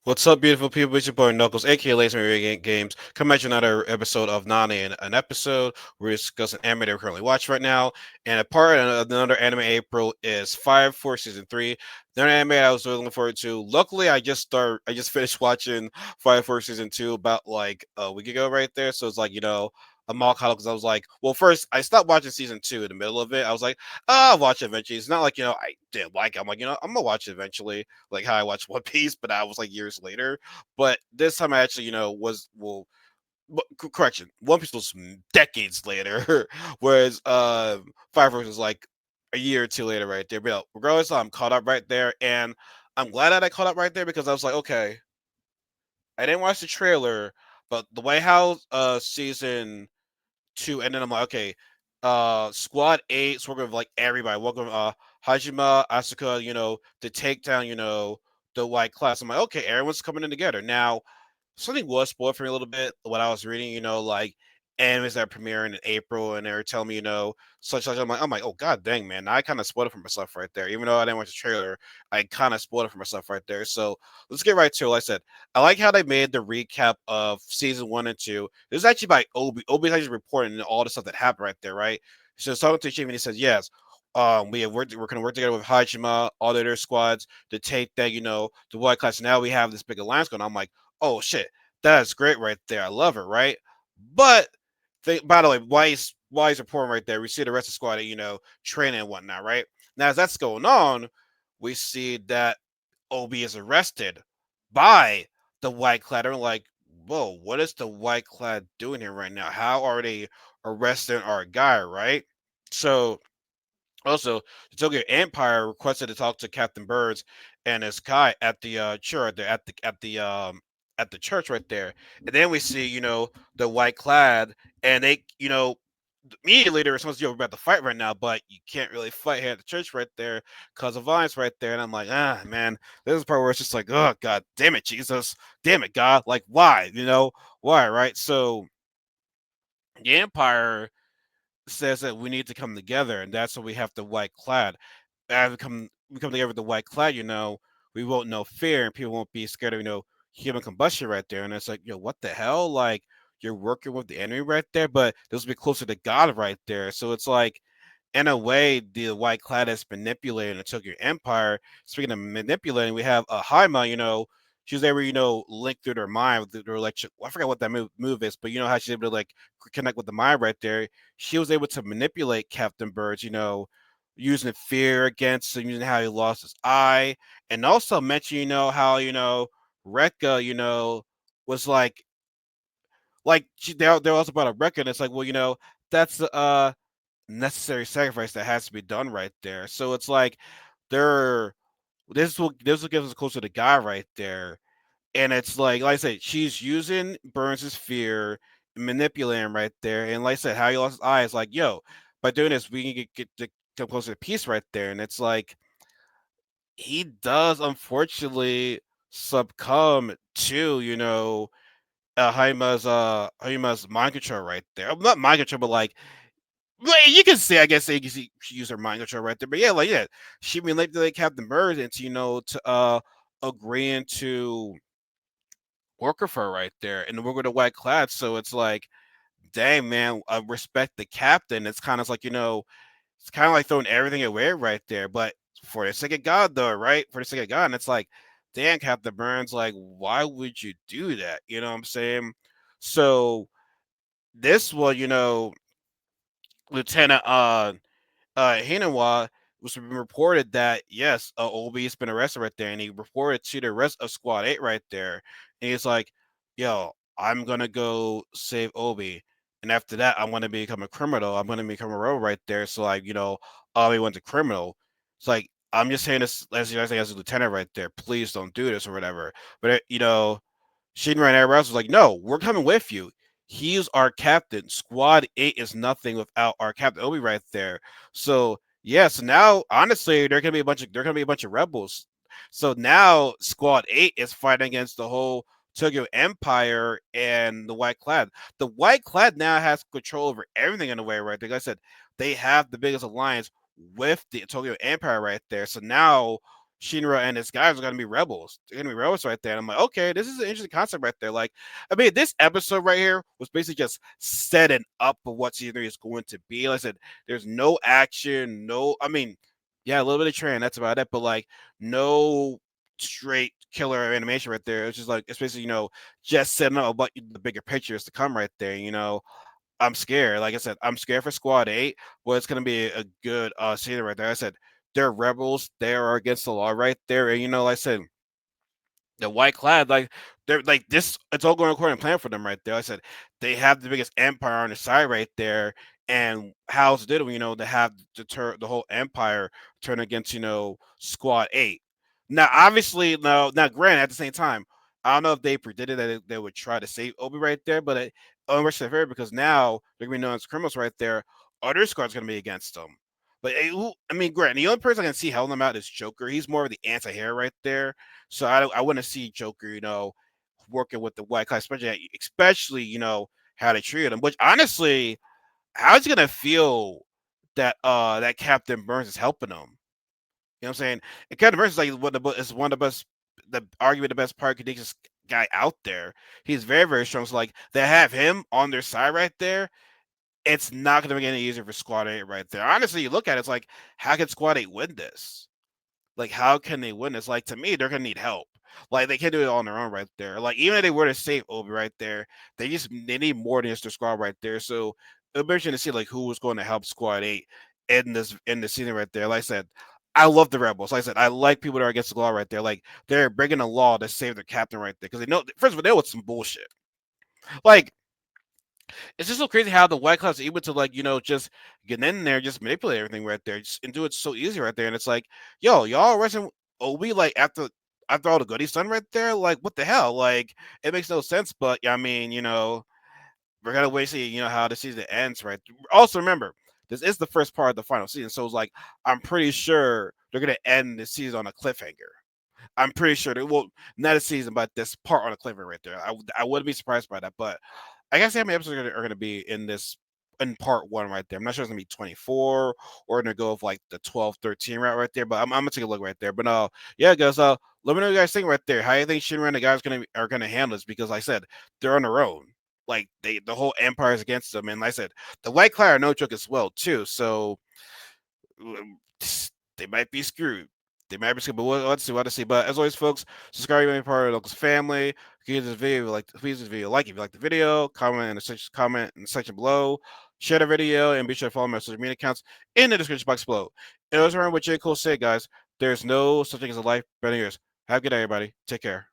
What's up, beautiful people? It's your boy Knuckles, aka Lazy Radio Games. Come at you another episode of Nani, and an episode where we discuss an anime that we're currently watching right now. And a part of another anime April is Fire Force Season 3. Another anime I was really looking forward to. Luckily, I just finished watching Fire Force Season 2 about like a week ago right there. So it's like, I'm all caught up because I was like, well, first I stopped watching season 2 in the middle of it. I was like, I'll watch it eventually. It's not like, I didn't like it. I'm like, I'm gonna watch it eventually, like how I watched One Piece, but that was like years later. But this time I actually, was well. Correction, One Piece was decades later, whereas Fire Force was like a year or two later, right there. But regardless, I'm caught up right there, and I'm glad that I caught up right there because I was like, okay, I didn't watch the trailer, but the way how season two, and then I'm like, okay, Squad 8, so we're gonna like everybody. Welcome, Hajime, Asuka, the takedown, the white class. I'm like, okay, everyone's coming in together now. Something was spoiled for me a little bit when I was reading, like animes that are premiering in April, and they were telling me, such. I'm like, oh god dang man, now I kind of spoiled it for myself right there. Even though I didn't watch the trailer, I kind of spoiled it for myself right there. So let's get right to it. Like I said, I like how they made the recap of season 1 and 2. This is actually by Obi. Obi's actually reporting all the stuff that happened right there, right? So talking to Chief, and he says, yes. We're gonna work together with Hajima, all the other squads to take that, the white class. Now we have this big alliance going on. I'm like, oh shit, that's great right there. I love it, right? But by the way, why he's reporting right there, we see the rest of the squad, training and whatnot, right? Now as that's going on, we see that Obi is arrested by the White Clad. I'm like, whoa, what is the White Clad doing here right now? How are they arresting our guy, right? So also, the Tokyo Empire requested to talk to Captain Birds and his guy at the church there at the church right there. And then we see, the white clad, and they, immediately they were supposed to be about to fight right now, but you can't really fight here at the church right there because of violence right there. And I'm like, man, this is the part where it's just like, oh god damn it, Jesus, damn it, God, like why, why, right? So the Empire says that we need to come together, and that's why we have the white clad. As we come together with the white clad, we won't know fear, and people won't be scared of human combustion right there. And it's like, what the hell? Like you're working with the enemy right there, but this will be closer to God right there. So it's like, in a way, the white clad is manipulating the Tokyo Empire. Speaking of manipulating, we have a Haima, she was able, link through their mind with their electric. I forgot what that move is, but you know how she's able to like connect with the mind right there. She was able to manipulate Captain Birds, using fear against him, using how he lost his eye, and also mention, how Rekka, was like they're also about a Rekka, and it's like, well, that's the necessary sacrifice that has to be done right there. So it's like they're this will get us closer to God right there. And it's like I said, she's using Burns' fear, manipulating him right there. And like I said, how he lost his eyes, like, yo, by doing this, we can get to come closer to peace right there. And it's like he does unfortunately succumb to, Haima's mind control right there. Not mind control, but like, well, you can say, I guess, you can see she used her mind control right there. But yeah, like, yeah, she manipulated Captain Bird into, to agreeing to work with her right there and work with the white clad. So it's like, dang man, I respect the captain. It's kind of like, it's kind of like throwing everything away right there. But for the sake of God, though, right? For the sake of God, and it's like, damn, Captain Burns, like, why would you do that? You know what I'm saying? So this was, Lieutenant Hinawa was reported that yes, Obi's been arrested right there, and he reported to the rest of Squad 8 right there, and he's like, "Yo, I'm gonna go save Obi, and after that, I'm gonna become a criminal. I'm gonna become a rebel right there." So like, Obi went to criminal. It's like I'm just saying this as a lieutenant right there. Please don't do this or whatever. But Shinra and everybody else was like, no, we're coming with you. He's our captain. Squad 8 is nothing without our captain Obi right there. So yeah, so now honestly, there are gonna be a bunch of rebels. So now Squad 8 is fighting against the whole Tokyo Empire and the White Clad. The White Clad now has control over everything in a way, right? Like I said, they have the biggest alliance with the Tokyo Empire right there. So now Shinra and his guys are gonna be rebels. They're gonna be rebels right there. And I'm like, okay, this is an interesting concept right there. Like, I mean, this episode right here was basically just setting up for what season 3 is going to be. Like I said, there's no action, no. I mean, yeah, a little bit of train. That's about it. But like, no straight killer animation right there. It's just like, it's basically just setting up what the bigger picture is to come right there. I'm scared. Like I said, I'm scared for Squad 8. Well, it's gonna be a good season right there. I said they're rebels. They are against the law right there. And like I said, the White Clad, like they're like this. It's all going according to plan for them right there. Like I said they have the biggest empire on their side right there. And how's did to have the whole empire turn against Squad 8. Now, obviously, now granted, at the same time, I don't know if they predicted that they would try to save Obi right there, but it unrest their favor because now they're gonna be known as criminals right there. Other squad's gonna be against them. But I mean, granted, the only person I can see helping them out is Joker. He's more of the anti-hero right there. So I want to see Joker, working with the White Cloud, especially how they treated him. Which honestly, how's he gonna feel that Captain Burns is helping him? You know what I'm saying? And Captain Burns is like one of the best, the arguably the best Pyrokinesis guy out there. He's very very strong. So like they have him on their side right there. It's not going to make it any easier for Squad 8 right there. Honestly, you look at it, it's like, how can Squad 8 win this? Like, how can they win this? Like, to me, they're gonna need help. Like, they can't do it all on their own right there. Like, even if they were to save Obi right there, they need more than just their squad right there. So it'll be interesting to see like who was going to help Squad 8 in the season right there. Like I said, I love the Rebels. Like I said, I like people that are against the law right there. Like they're breaking the law to save their captain right there because they know first of all they know it's some bullshit. Like it's just so crazy how the White Clouds are able to like just get in there, just manipulate everything right there, and do it so easy right there. And it's like, yo, y'all arresting Obi like after all the goodies done right there. Like, what the hell? Like, it makes no sense. But yeah, I mean, we're gonna wait to see how the season ends. Right. Also, remember. This is the first part of the final season, so it's like I'm pretty sure they're gonna end the season on a cliffhanger. I'm pretty sure they will not a season, but this part on a cliffhanger right there. I wouldn't be surprised by that, but I guess how many episodes are gonna be in this in part one right there. I'm not sure it's gonna be 24 or gonna go with like the 12, 13 route right there, but I'm gonna take a look right there. But yeah, guys, let me know what you guys think right there. How you think Shinra and the guys are gonna handle this? Because like I said, they're on their own. Like the whole empire is against them, and like I said, the White Cloud are no joke as well too. So they might be screwed. They might be screwed, but let's see. Let's see. But as always, folks, subscribe to be part of the Locals family. Give this video like please this video like if you like the video. Comment in the section below. Share the video and be sure to follow my social media accounts in the description box below. And always remember what J. Cole said, guys. There's no such thing as a life better than yours. Have a good day, everybody. Take care.